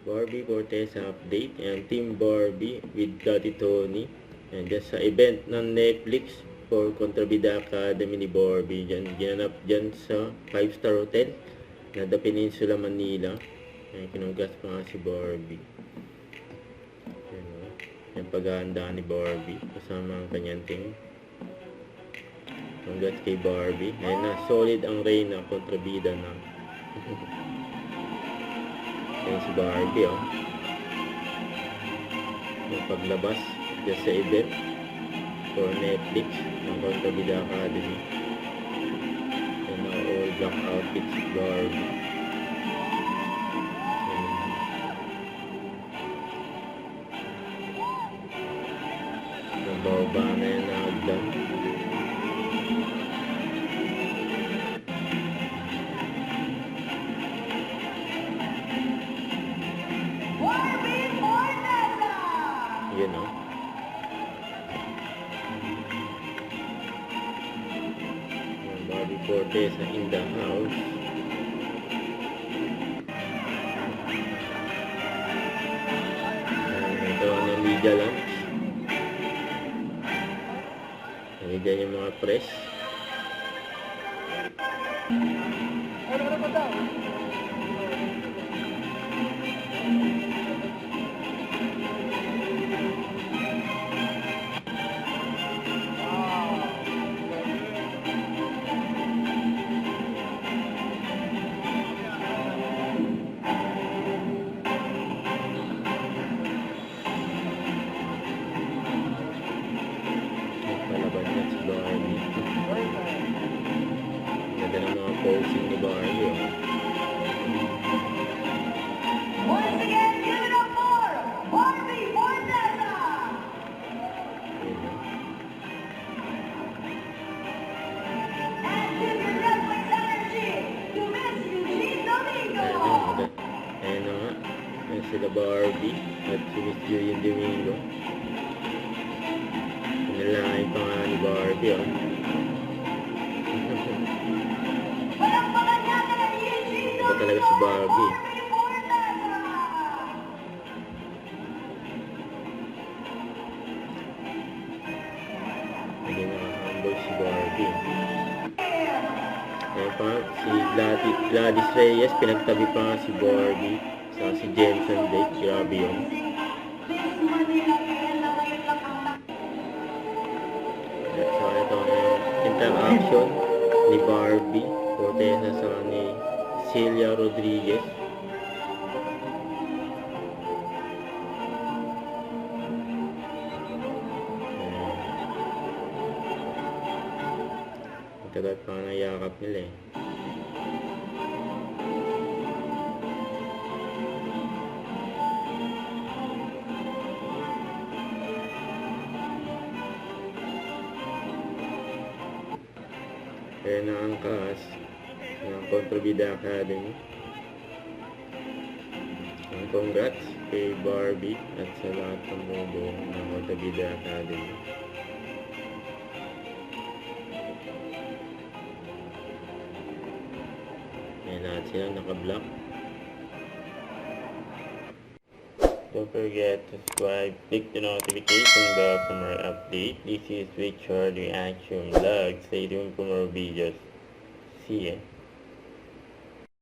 Barbie Fortesa update. And Team Barbie with Daddy Tony. And just sa event ng Netflix for Contrabida Academy ni Barbie. Ginanap dyan sa 5-star hotel na The Peninsula, Manila. Ayan, kinugas pa nga si Barbie. Ayan, yung paghahanda ni Barbie kasama ang kanyang team. Congrats kay Barbie. Ayan na, solid ang Reyna, kontrabida na. Ayan si Barbie, oh. Yung paglabas just sa event for Netflix ng Contrabida Academy. Ayan na, all black outfit si Barbie. Nababa na yan na agdan. Yun, oh. Barbie Fortesa in the house. Ito ang media lunch. Nandiyan yung mga press. Ganda ng mga posing ni Barbie, oh. Once again, give it up for Barbie Fortesa! And give your Netflix energy to Miss Eugene Domingo! Ayan na nga. Ayan sila Barbie at si Miss Eugene Domingo. Pinalain pa nga ni Barbie, oh. Iba talaga si Barbie. Hindi nakahambol si Barbie. Ayan pa si Gladys Reyes, pinagtabi pa nga si Barbie. Saka si Jensen Blake, grabe yun. So ito ang interaction ni Barbie Fortesa sa ni Celia Rodriguez. Tagal pa nga yakap nila, eh. Kaya na ang cast ng Contrabida Academy. Ang congrats kay Barbie at sa lahat ng buong ng Contrabida Academy. Ayan, lahat sila naka-block. Don't forget to subscribe, click the notification bell for more updates. This is Richard Reaction Vlog. Stay tuned for more videos. See ya.